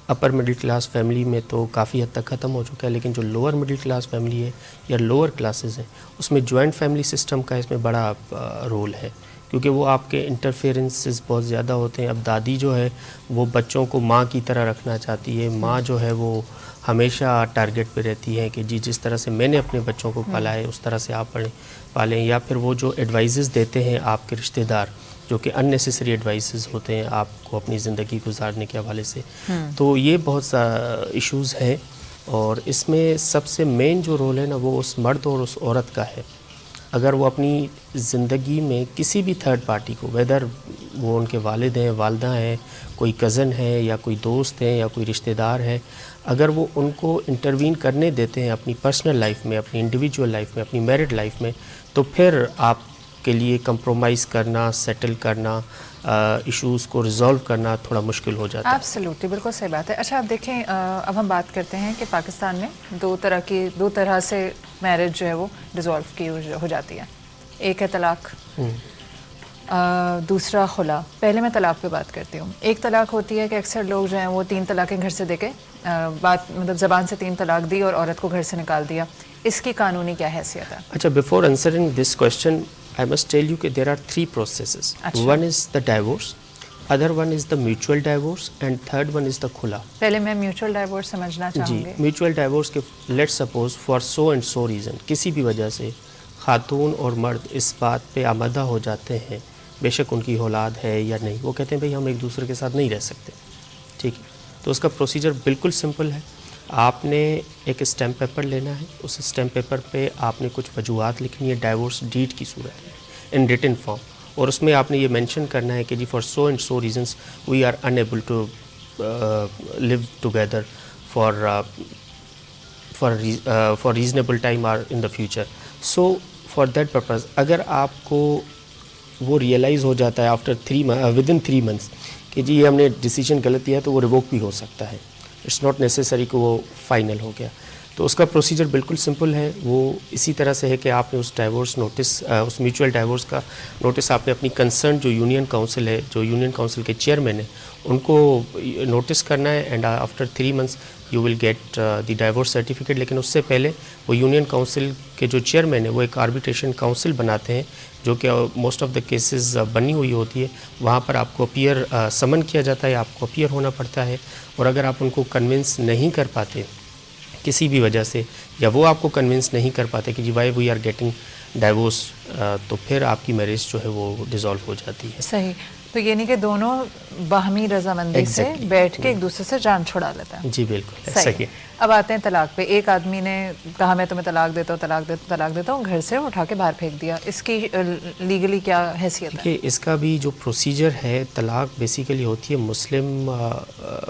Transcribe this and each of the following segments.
Upper middle class family میں تو کافی حد تک ختم ہو چکا ہے، لیکن جو لوور مڈل کلاس فیملی ہے یا لوور کلاسز ہیں اس میں جوائنٹ فیملی سسٹم کا اس میں بڑا رول ہے، کیونکہ وہ آپ کے انٹرفیئرنسز بہت زیادہ ہوتے ہیں. اب دادی جو ہے وہ بچوں کو ماں کی طرح رکھنا چاہتی ہے، ماں جو ہے وہ ہمیشہ ٹارگٹ پہ رہتی ہے کہ جی جس طرح سے میں نے اپنے بچوں کو پالا ہے اس طرح سے آپ پالیں. یا پھر وہ جو ایڈوائزز دیتے ہیں آپ کے رشتہ دار جو کہ ان نیسیسری ایڈوائسز ہوتے ہیں آپ کو اپنی زندگی گزارنے کے حوالے سے، تو یہ بہت سا ایشوز ہیں. اور اس میں سب سے مین جو رول ہے نا وہ اس مرد اور اس عورت کا ہے. اگر وہ اپنی زندگی میں کسی بھی تھرڈ پارٹی کو، ویدر وہ ان کے والد ہیں، والدہ ہیں، کوئی کزن ہے یا کوئی دوست ہے یا کوئی رشتہ دار ہے، اگر وہ ان کو انٹروین کرنے دیتے ہیں اپنی پرسنل لائف میں، اپنی انڈیویجول لائف میں، اپنی میرڈ لائف میں، تو پھر آپ کے لیے کمپرومائز کرنا، سیٹل کرنا، ایشوز کو ریزالو کرنا تھوڑا مشکل ہو جاتا ہے. ایبسلیوٹلی، بالکل صحیح بات ہے. اچھا آپ دیکھیں، اب ہم بات کرتے ہیں کہ پاکستان میں دو طرح سے میرج جو ہے وہ ڈیزالو کی ہو جاتی ہے. ایک ہے طلاق، دوسرا خلا. پہلے میں طلاق پہ بات کرتی ہوں. ایک طلاق ہوتی ہے کہ اکثر لوگ جو ہیں وہ 3 طلاقیں گھر سے دے کے مطلب زبان سے 3 طلاق دی اور عورت کو گھر سے نکال دیا. اس کی قانونی کیا حیثیت ہے؟ اچھا، before answering this question I must tell you that there are 3 processes. One is the divorce, other one is the mutual divorce, and third one is the khula. پہلے میں میوچل ڈائیورس سمجھنا چاہوں گی. میوچل ڈائیورس کے let suppose for so and so reason, کسی بھی وجہ سے خاتون اور مرد اس بات پہ آمادہ ہو جاتے ہیں، بے شک ان کی اولاد ہے یا نہیں، وہ کہتے ہیں بھئی ہم ایک دوسرے کے ساتھ نہیں رہ سکتے. ٹھیک ہے، تو اس کا پروسیجر بالکل سمپل ہے. آپ نے ایک اسٹیمپ پیپر لینا ہے، اس اسٹیمپ پیپر پہ آپ نے کچھ وجوہات لکھنی ہے ڈائیورس ڈیڈ کی صورت میں ان ریٹن فارم، اور اس میں آپ نے یہ مینشن کرنا ہے کہ جی for so and so reasons we are unable to live together for reasonable time or in the future. So for that purpose اگر آپ کو وہ ریئلائز ہو جاتا ہے آفٹر ود ان 3 months کہ جی یہ ہم نے ڈیسیجن غلط لیا، تو وہ ریووک بھی ہو سکتا ہے. اٹس ناٹ نیسیسری کہ وہ فائنل ہو گیا. تو اس کا پروسیجر بالکل سمپل ہے. وہ اسی طرح سے ہے کہ آپ نے اس ڈائیورس نوٹس، اس میوچل ڈائیورس کا نوٹس آپ نے اپنی کنسرن جو یونین کاؤنسل ہے، جو یونین کاؤنسل کے چیئرمین ہیں، ان کو نوٹس کرنا ہے. And after 3 months you will get the divorce certificate. لیکن اس سے پہلے وہ یونین کاؤنسل کے جو چیئرمین ہیں وہ ایک آربیٹریشن کاؤنسل بناتے ہیں، جو کہ موسٹ آف دا کیسز بنی ہوئی ہوتی ہے. وہاں پر آپ کو اپیئر سمن کیا جاتا ہے، آپ کو اپیئر ہونا پڑتا ہے. اور اگر آپ ان کو کنونس نہیں کر پاتے کسی بھی وجہ سے، یا وہ آپ کو کنونس نہیں کر پاتے کہ جی why we are getting divorce, تو پھر آپ کی میرج جو ہے وہ ڈیزالو ہو جاتی ہے. صحیح. تو یعنی کہ دونوں باہمی رضامندی سے بیٹھ کے ایک دوسرے سے جان چھڑا لیتے ہیں. جی بالکل صحیح. اب آتے ہیں طلاق پہ. ایک آدمی نے کہا میں تمہیں طلاق دیتا ہوں، طلاق دیتا ہوں، گھر سے اٹھا کے باہر پھینک دیا. اس کی لیگلی کیا حیثیت ہے؟ اس کا بھی جو پروسیجر ہے، طلاق بیسیکلی ہوتی ہے مسلم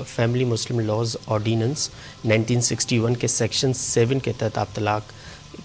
فیملی مسلم لاز آرڈیننس 1961 کے سیکشن 7 کے تحت آپ طلاق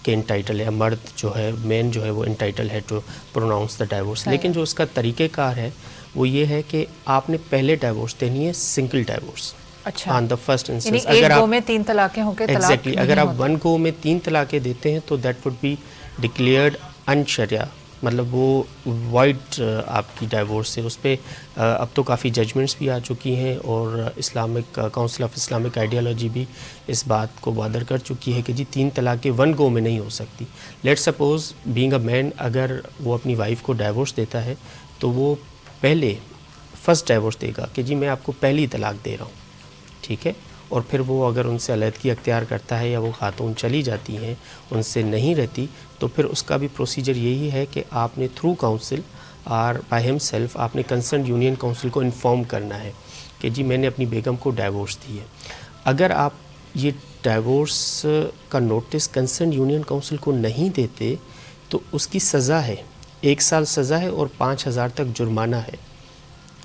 کے انٹائٹل ہے. مرد جو ہے مین جو ہے وہ انٹائٹل ہے ٹو پروناؤنس دا ڈائیورس. لیکن جو اس کا طریقہ کار ہے وہ یہ ہے کہ آپ نے پہلے ڈائیورس دینی ہے سنگل ڈائیورس. اچھا، آن دا فرسٹ انسٹنس ایک گو میں 3 طلاقیں ہو کے ایگزیکٹلی اگر آپ 1 گو میں 3 طلاقیں دیتے ہیں تو دیٹ وڈ بی ڈکلیئرڈ ان شریعہ، مطلب وہ وائڈ آپ کی ڈائیورس ہے. اس پہ اب تو کافی ججمنٹس بھی آ چکی ہیں، اور Islamic council of Islamic ideology بھی اس بات کو وادر کر چکی ہے کہ جی 3 طلاقیں 1 گو میں نہیں ہو سکتی. لیٹ سپوز بینگ اے مین اگر وہ اپنی وائف کو ڈائیورس دیتا ہے تو وہ پہلے فرسٹ ڈائیورس دے گا کہ جی میں آپ کو پہلی طلاق دے رہا ہوں، ٹھیک ہے. اور پھر وہ اگر ان سے علیحدگی اختیار کرتا ہے یا وہ خاتون چلی جاتی ہیں ان سے نہیں رہتی، تو پھر اس کا بھی پروسیجر یہی ہے کہ آپ نے تھرو کاؤنسل اور بائی ہم سیلف آپ نے کنسرن یونین کاؤنسل کو انفارم کرنا ہے کہ جی میں نے اپنی بیگم کو ڈائیورس دی ہے. اگر آپ یہ ڈائیورس کا نوٹس کنسرن یونین کاؤنسل کو نہیں دیتے تو اس کی سزا ہے 1 سال سزا ہے اور 5,000 تک جرمانہ ہے.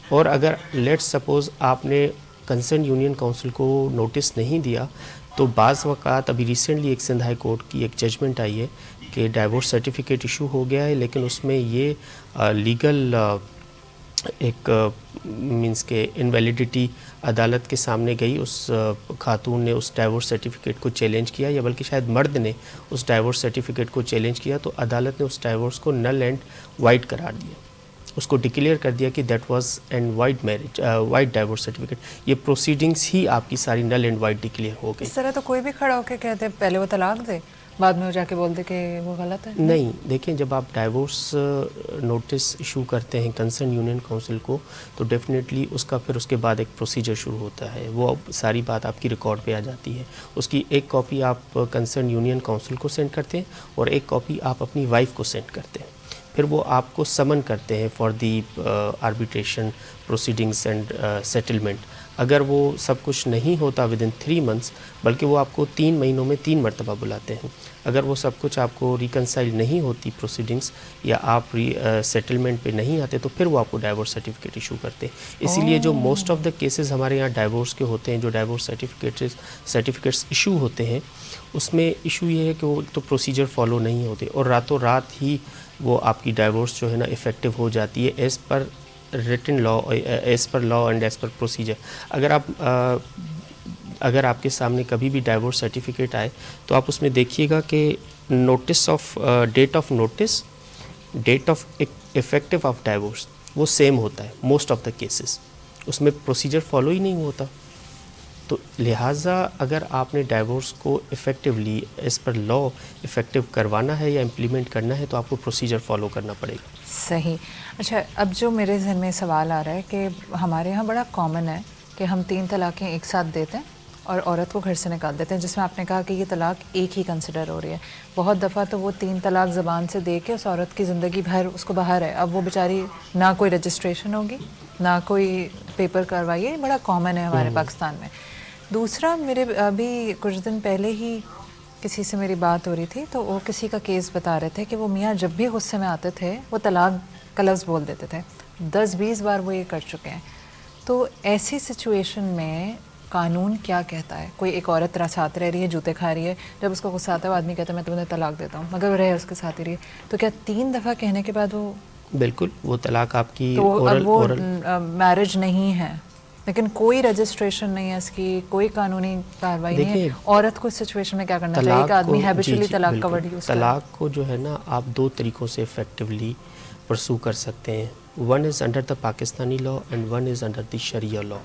اور اگر لیٹ سپوز آپ نے کنسرن یونین کاؤنسل کو نوٹس نہیں دیا تو بعض اوقات ابھی ریسنٹلی ایک سندھ ہائی کورٹ کی ایک ججمنٹ آئی ہے کہ ڈائیورس سرٹیفکیٹ ایشو ہو گیا ہے، لیکن اس میں یہ لیگل ایک مینس کہ انویلیڈیٹی عدالت کے سامنے گئی. اس خاتون نے اس ڈائیورس سرٹیفکیٹ کو چیلنج کیا، یا بلکہ شاید مرد نے اس ڈائیورس سرٹیفکیٹ کو چیلنج کیا، تو عدالت نے اس ڈائیورس کو نل اینڈ وائڈ قرار دیا اس کو ڈکلیئر کر دیا کہ that was and void marriage void divorce certificate. یہ پروسیڈنگس ہی آپ کی ساری نل اینڈ وائڈ ڈکلیئر ہو گئی. اس طرح تو کوئی بھی کھڑا ہو کے کہتے پہلے وہ طلاق دے بعد میں وہ جا کے بول دے کہ وہ غلط ہے. نہیں دیکھیں, جب آپ ڈائیورس نوٹس ایشو کرتے ہیں کنسرن یونین کونسل کو تو ڈیفینیٹلی اس کا پھر اس کے بعد ایک پروسیجر شروع ہوتا ہے. وہ ساری بات آپ کی ریکارڈ پہ آ جاتی ہے. اس کی ایک کاپی آپ کنسرن یونین کونسل کو سینڈ کرتے ہیں اور ایک کاپی آپ اپنی وائف کو سینڈ کرتے ہیں. پھر وہ آپ کو سمن کرتے ہیں for the arbitration proceedings and settlement. اگر وہ سب کچھ نہیں ہوتا ود ان 3 months, بلکہ وہ آپ کو 3 مہینوں میں 3 مرتبہ بلاتے ہیں. اگر وہ سب کچھ آپ کو ریکنسائل نہیں ہوتی پروسیڈنگس یا آپ سیٹلمنٹ پہ نہیں آتے تو پھر وہ آپ کو ڈائیورس سرٹیفکیٹ ایشو کرتے ہیں. اسی لیے جو موسٹ آف دا کیسز ہمارے یہاں ڈائیورس کے ہوتے ہیں, جو ڈائیورس سرٹیفکیٹس ایشو ہوتے ہیں, اس میں ایشو یہ ہے کہ وہ تو پروسیجر فالو نہیں ہوتے اور راتوں رات ہی وہ آپ کی ڈائیورس جو ہے نا افیکٹو ہو جاتی ہے as per return law, as per law and as per procedure. اگر آپ کے سامنے کبھی بھی ڈائیورس سرٹیفکیٹ آئے تو آپ اس میں دیکھیے گا کہ notice of date of notice, date of effective of divorce وہ سیم ہوتا ہے موسٹ آف دا کیسز. اس میں پروسیجر فالو ہی نہیں ہوتا. تو لہٰذا اگر آپ نے ڈائیورس کو افیکٹولی ایز پر لا افیکٹو کروانا ہے یا امپلیمنٹ کرنا ہے تو آپ کو پروسیجر فالو کرنا پڑے گا. صحیح. اچھا, اب جو میرے ذہن میں سوال آ رہا ہے کہ ہمارے یہاں بڑا کامن ہے کہ ہم 3 طلاقیں ایک ساتھ دیتے ہیں اور عورت کو گھر سے نکال دیتے ہیں, جس میں آپ نے کہا کہ یہ طلاق ایک ہی کنسیڈر ہو رہی ہے. بہت دفعہ تو وہ 3 طلاق زبان سے دے کے اس عورت کی زندگی بھر اس کو باہر ہے. اب وہ بیچاری نہ کوئی رجسٹریشن ہوگی نہ کوئی پیپر کاروائی ہے. بڑا کامن ہے ہمارے پاکستان میں. دوسرا, میرے ابھی کچھ دن پہلے ہی کسی سے میری بات ہو رہی تھی تو وہ کسی کا کیس بتا رہے تھے کہ وہ میاں جب بھی غصے میں آتے تھے وہ طلاق کا لفظ بول دیتے تھے. 10-20 بار وہ یہ کر چکے ہیں. تو ایسی سچویشن میں قانون کیا کہتا ہے؟ کوئی ایک عورت طرح ساتھ رہ رہی ہے, جوتے کھا رہی ہے, جب اس کو غصہ آتا ہے وہ آدمی کہتا ہے میں تمہیں طلاق دیتا ہوں, مگر وہ رہے اس کے ساتھ ہی رہی ہے, تو کیا 3 دفعہ کہنے کے بعد وہ بالکل وہ طلاق آپ کی تو اب وہ میرج نہیں ہے لیکن کوئی رجسٹریشن نہیں ہے اس کی, کوئی قانونی کاروائی نہیں ہے. عورت کو اس سچویشن میں کیا کرنا چاہیے کہ آدمی ہیبچولی طلاق کا ورڈ یوز کرے؟ طلاق کو جو ہے نا آپ 2 طریقوں سے افیکٹولی پرسو کر سکتے ہیں. One is under the Pakistani law and one is under the Sharia law.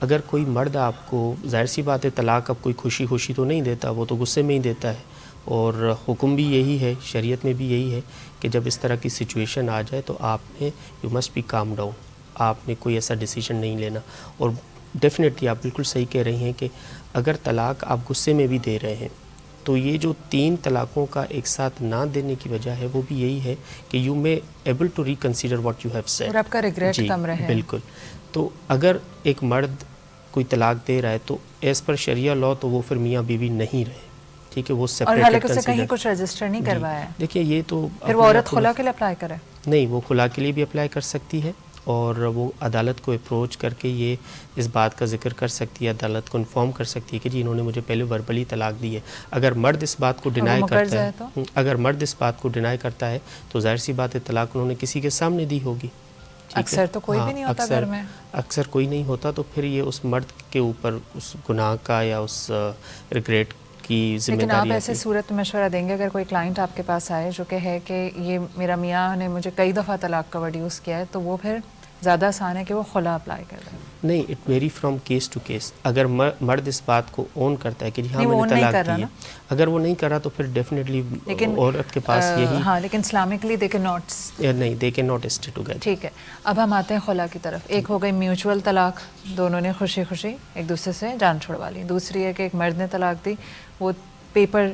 اگر کوئی مرد آپ کو, ظاہر سی بات ہے طلاق اب کوئی خوشی خوشی تو نہیں دیتا, وہ تو غصے میں ہی دیتا ہے. اور حکم بھی یہی ہے, شریعت میں بھی یہی ہے کہ جب اس طرح کی سچویشن آ جائے تو آپ نے you must be calm down, آپ نے کوئی ایسا ڈیسیجن نہیں لینا. اور ڈیفینیٹلی آپ بالکل صحیح کہہ رہی ہیں کہ اگر طلاق آپ غصے میں بھی دے رہے ہیں تو یہ جو 3 طلاقوں کا ایک ساتھ نہ دینے کی وجہ ہے وہ بھی یہی ہے کہ you may able to reconsider what you have said, اور آپ کا ریگریٹ کم رہے. بالکل. تو اگر ایک مرد کوئی طلاق دے رہا ہے تو ایز پر شریعہ لا تو وہ پھر میاں بیوی نہیں رہے, ٹھیک ہے, وہ اور حالانکہ اسے کہیں کچھ رجسٹر نہیں کروایا ہے. دیکھیے یہ تو پھر وہ عورت خلا کے لیے اپلائی کرے؟ نہیں, وہ خلا کے لیے بھی اپلائی کر سکتی ہے اور وہ عدالت کو اپروچ کر کے یہ اس بات کا ذکر کر سکتی ہے, عدالت کو انفارم کر سکتی ہے کہ جی انہوں نے مجھے پہلے وربلی طلاق دی ہے. اگر مرد اس بات کو ڈینائی کرتا ہے, اگر مرد اس بات کو ڈینائی کرتا ہے تو ظاہر سی بات ہے طلاق انہوں نے کسی کے سامنے دی ہوگی. اکثر تو کوئی بھی نہیں ہوتا گھر میں, اکثر کوئی نہیں ہوتا, تو پھر یہ اس مرد کے اوپر اس گناہ کا یا اس ریگریٹ کی ذمہ داری. لیکن آپ ایسے صورت میں مشورہ دیں گے اگر کوئی کلائنٹ آپ کے پاس آئے جو کہ ہے کہ یہ میرا میاں نے مجھے کئی دفعہ طلاق کا ورڈ یوز کیا ہے, تو وہ پھر زیادہ آسان ہے کہ وہ خلا اپلائی کر دیں؟ نہیں, it vary from case to case. اگر مرد اس بات کو اون کرتا ہے کہ جی ہاں میں نے طلاق دی ہے, اگر وہ نہیں کر رہا تو پھر ڈیفینیٹلی عورت کے پاس یہی. ہاں, لیکن اسلامکلی دے کے نوٹس نہیں, دے کے ناٹ اسٹے ٹوگیدر. ٹھیک ہے. اب ہم آتے ہیں خلا کی طرف. ایک ہو گئی میوچول طلاق, دونوں نے خوشی خوشی ایک دوسرے سے جان چھڑوا لی. دوسری ہے کہ ایک مرد نے طلاق دی, وہ پیپر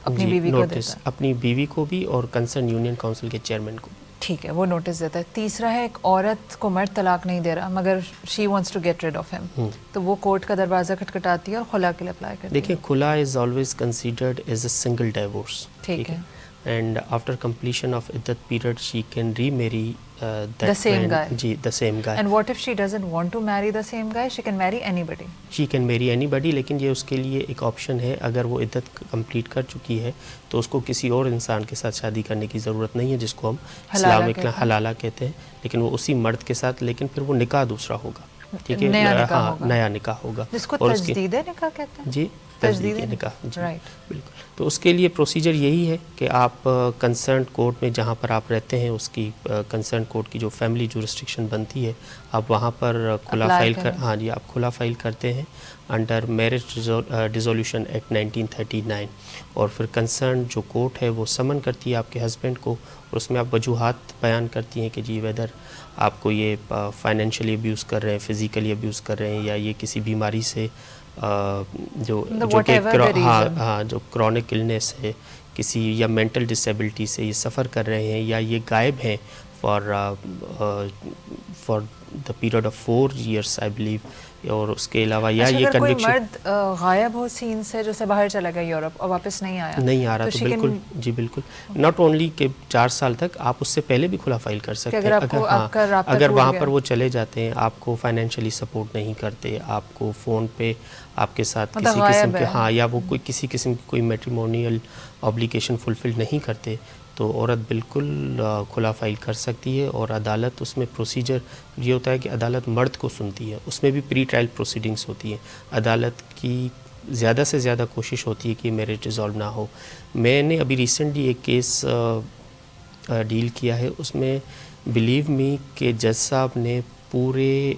اپنی بیوی کو دیتا ہے, اپنی بیوی کو بھی اور کنسرن یونین کونسل کے چیئرمین کو, ٹھیک ہے, وہ نوٹس دیتا ہے. تیسرا ہے ایک عورت کو مرد طلاق نہیں دے رہا مگر she wants to get rid of him, تو وہ کورٹ کا دروازہ کھٹکھٹاتی ہے اور خلا کے لیے اپلائی کرتی ہے. دیکھیں, خلا is always considered as a single divorce, ٹھیک ہے, اینڈ آفٹر کمپلیشن آف عدت period she can remarry the same guy. G, the same guy. And what if she doesn't want to marry the same guy? She can marry anybody. She can marry anybody, لیکن یہ اس کے لیے ایک option ہے, اگر وہ عدت complete کر چکی ہے تو اس کو کسی اور انسان کے ساتھ شادی کرنے کی ضرورت نہیں ہے, جس کو ہم اسلامک حلالہ کہتے ہیں, لیکن وہ اسی مرد کے ساتھ, لیکن پھر وہ نکاح دوسرا ہوگا. ٹھیک ہے، نیا نکاح ہاں ہوگا، نیا نکاح ہوگا. جس کو اور اس کے تجدید نکاح کہتے ہیں. جی تجدید نکاح جی رائٹ. بالکل. تو اس کے لیے پروسیجر یہی ہے کہ آپ کنسرنڈ کورٹ میں جہاں پر آپ رہتے ہیں اس کی کنسرنڈ کورٹ کی جو فیملی جورسٹکشن بنتی ہے آپ وہاں پر کھلا Apply فائل کریں. ہاں جی آپ کھلا فائل کرتے ہیں انڈر میرج ڈیزولوشن ایکٹ 1939 اور پھر کنسرن جو کورٹ ہے وہ سمن کرتی ہے آپ کے ہسبینڈ کو اور اس میں آپ وجوہات بیان کرتی ہیں کہ جی ویدر آپ کو یہ فائنینشلی ابیوز کر رہے ہیں، فزیکلی ابیوز کر رہے ہیں یا یہ کسی بیماری سے جو کہ ہاں جو کرونک النیس ہے کسی یا مینٹل ڈسیبلٹی سے یہ سفر کر رہے ہیں یا یہ غائب ہیں for the period of 4 years I believe. اور اس کے علاوہ یا یہ اگر کوئی کنوکشن مرد غائب ہو سین سے جیسے باہر چلا گیا یورپ اور واپس نہیں آیا تو بالکل جی بالکل ناٹ اونلی کہ 4 سال تک آپ اس سے پہلے بھی کھلا فائل کر سکتے ہیں اگر وہاں پر وہ چلے جاتے ہیں آپ کو فائنینشلی سپورٹ نہیں کرتے آپ کو فون پہ آپ کے ساتھ کسی قسم کے ہاں یا وہ کوئی کسی قسم کی کوئی میٹریمونیل آبلیگیشن فلفل نہیں کرتے تو عورت بالکل کھلا فائل کر سکتی ہے اور عدالت اس میں پروسیجر یہ ہوتا ہے کہ عدالت مرد کو سنتی ہے اس میں بھی پری ٹرائل پروسیڈنگس ہوتی ہیں. عدالت کی زیادہ سے زیادہ کوشش ہوتی ہے کہ میرج ریزالو نہ ہو. میں نے ابھی ریسنٹلی ایک کیس ڈیل کیا ہے اس میں بلیو می کہ جج صاحب نے پورے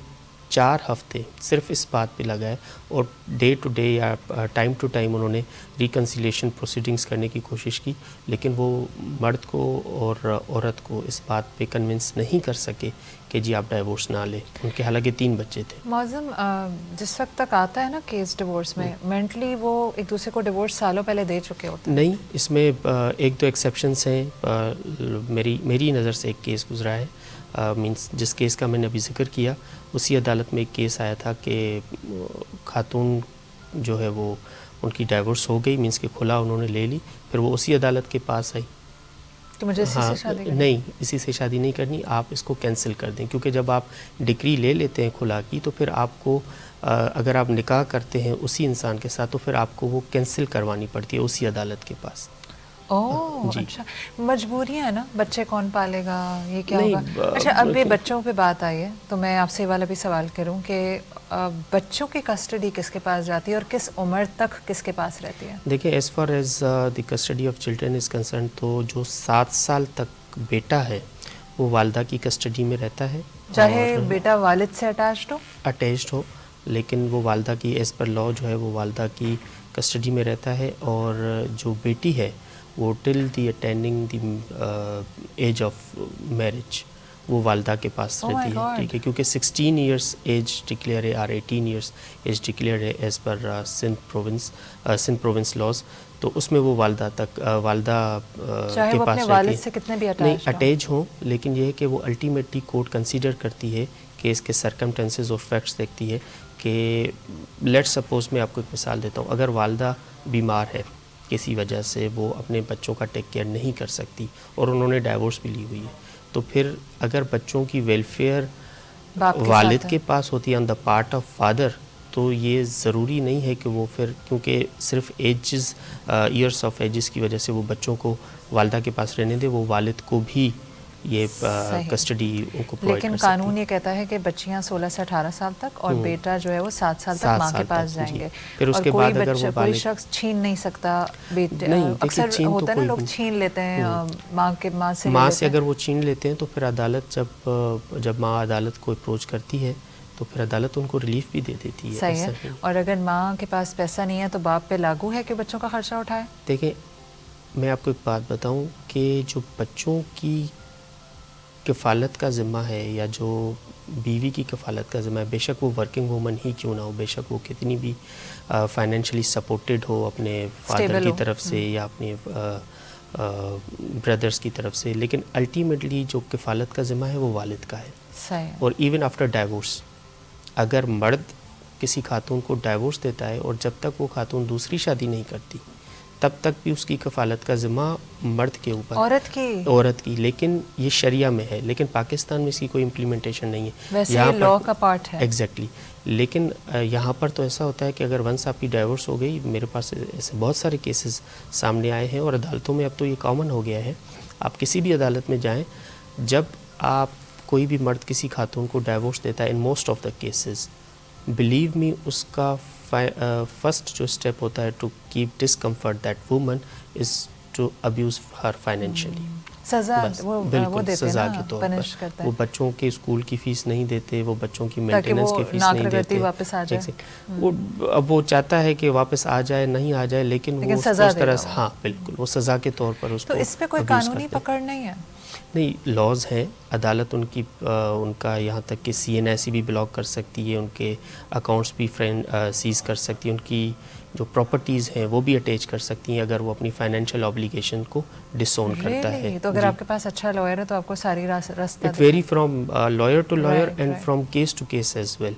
4 ہفتے صرف اس بات پہ لگائے اور ڈے ٹو ڈے یا ٹائم ٹو ٹائم انہوں نے ریکنسیلیشن پروسیڈنگس کرنے کی کوشش کی لیکن وہ مرد کو اور عورت کو اس بات پہ کنونس نہیں کر سکے کہ جی آپ ڈائیورس نہ لیں. ان کے حالانکہ 3 بچے تھے. معظم جس وقت تک آتا ہے نا کیس ڈیورس میں مینٹلی وہ ایک دوسرے کو ڈیورس سالوں پہلے دے چکے ہوتے ہیں. نہیں اس میں 1-2 ایکسیپشنس ہیں. میری نظر سے ایک کیس گزرا ہے مینس جس کیس کا میں نے ابھی ذکر کیا اسی عدالت میں ایک کیس آیا تھا کہ خاتون جو ہے وہ ان کی ڈائیورس ہو گئی مینس کہ کھلا انہوں نے لے لی پھر وہ اسی عدالت کے پاس آئی کہ مجھے اسی سے شادی کرنی نہیں اسی سے شادی نہیں کرنی آپ اس کو کینسل کر دیں کیونکہ جب آپ ڈگری لے لیتے ہیں کھلا کی تو پھر آپ کو اگر آپ نکاح کرتے ہیں اسی انسان کے ساتھ تو پھر آپ کو وہ کینسل کروانی پڑتی ہے اسی عدالت کے پاس. اچھا مجبوریاں ہیں نا بچے کون پالے گا یہ کیا ہوگا. اچھا اب یہ بچوں پہ بات آئی ہے تو میں آپ سے یہ والا بھی سوال کروں کہ بچوں کی کسٹڈی کس کے پاس جاتی ہے اور کس عمر تک کس کے پاس رہتی ہے. دیکھیں as far as the custody of children is concern تو جو 7 سال تک بیٹا ہے وہ والدہ کی کسٹڈی میں رہتا ہے چاہے بیٹا والد سے اٹیچڈ ہو لیکن وہ والدہ کی ایز پر لاء جو ہے وہ والدہ کی کسٹڈی میں رہتا ہے اور جو بیٹی ہے وہ till the attending the age of marriage وہ والدہ کے پاس رہتی ہے. ٹھیک ہے کیونکہ 16 ایئرس ایج ڈکلیئر ہے اور 18 ایئرس ایج ڈکلیئر ہے as per Sindh province laws تو اس میں وہ والدہ کے پاس نہیں اٹیچ ہوں لیکن یہ ہے کہ وہ الٹیمیٹلی کورٹ کنسیڈر کرتی ہے کیس کے سرکمٹنسز اور فیکٹس دیکھتی ہے کہ لیٹ سپوز میں آپ کو ایک مثال دیتا ہوں اگر والدہ بیمار ہے کسی وجہ سے وہ اپنے بچوں کا ٹیک کیئر نہیں کر سکتی اور انہوں نے ڈائیورس بھی لی ہوئی ہے تو پھر اگر بچوں کی ویلفیئر والد کے پاس ہوتی ہے آن دا پارٹ آف فادر تو یہ ضروری نہیں ہے کہ وہ پھر کیونکہ صرف ایئرس آف ایجز کی وجہ سے وہ بچوں کو والدہ کے پاس رہنے دے وہ والد کو بھی یہ کسٹڈی ان کو پرووائڈ کر لیکن قانون یہ کہتا ہے کہ بچیاں 16 سے 18 سال تک اور بیٹا جو ہے وہ 7 سال تک ماں کے پاس جائیں گے پھر اس کے بعد اگر وہ کوئی شخص چھین نہیں سکتا بیٹے اکثر ہوتا ہے نا لوگ چھین لیتے ہیں ماں سے اگر وہ چھین لیتے ہیں تو پھر عدالت جب ماں عدالت کو اپروچ کرتی ہے تو پھر عدالت ان کو ریلیف بھی دے دیتی ہے. صحیح ہے. اور اگر ماں کے پاس پیسہ نہیں ہے تو باپ پہ لاگو ہے کہ بچوں کا خرچہ اٹھائے. دیکھیں میں آپ کو ایک بات بتاؤں کہ جو بچوں کی کفالت کا ذمہ ہے یا جو بیوی کی کفالت کا ذمہ ہے بے شک وہ ورکنگ وومن ہی کیوں نہ ہو بے شک وہ کتنی بھی فائنینشلی سپورٹڈ ہو اپنے فادر کی طرف سے یا اپنے بردرز کی طرف سے لیکن الٹیمیٹلی جو کفالت کا ذمہ ہے وہ والد کا ہے. اور ایون آفٹر ڈائیورس اگر مرد کسی خاتون کو ڈائیورس دیتا ہے اور جب تک وہ خاتون دوسری شادی نہیں کرتی تب تک بھی اس کی کفالت کا ذمہ مرد کے اوپر عورت کی لیکن یہ شریعہ میں ہے لیکن پاکستان میں اس کی کوئی امپلیمنٹیشن نہیں ہے ویسے یہ لاء کا پارٹ ہے ایگزیکٹلی لیکن یہاں پر تو ایسا ہوتا ہے کہ اگر ونس آپ کی ڈائیورس ہو گئی میرے پاس ایسے بہت سارے کیسز سامنے آئے ہیں اور عدالتوں میں اب تو یہ کامن ہو گیا ہے آپ کسی بھی عدالت میں جائیں جب آپ کوئی بھی مرد کسی خاتون کو ڈائیورس دیتا ہے in most of the cases, believe me اس کا فرسٹ جو اسٹیپ ہوتا ہے to keep discomfort that woman is to abuse her financially. سزا وہ بالکل دیتے سزا ہیں کے نا، طور پنش پر کرتا ہے وہ بچوں کے اسکول کی فیس نہیں دیتے، وہ بچوں کی تاکہ مینٹیننس وہ کی فیس نہیں ناکرگتی دیتے. واپس آ جائے. وہ اب وہ چاہتا ہے کہ واپس آ جائے نہیں آ جائے، لیکن وہ سزا اس دے طرح گا سے وہ. ہاں بالکل وہ سزا کے طور پر اس کو تو اس پہ کوئی abuse قانونی کرتے ہیں. پکڑ نہیں ہے؟ نہیں، لاز ہیں، عدالت ان کا یہاں تک کہ CNIC بھی بلاک کر سکتی ہے، ان کے اکاؤنٹس بھی سیز کر سکتی ہے، ان کی جو پراپرٹیز ہیں وہ بھی اٹیچ کر سکتی ہیں اگر وہ اپنی فائنینشیل اوبلیگیشن کو ڈسون کرتا ہے. تو اگر آپ کے پاس اچھا لائر ہے تو آپ کو ساری راستہ it vary from lawyer to lawyer and from case to case as well.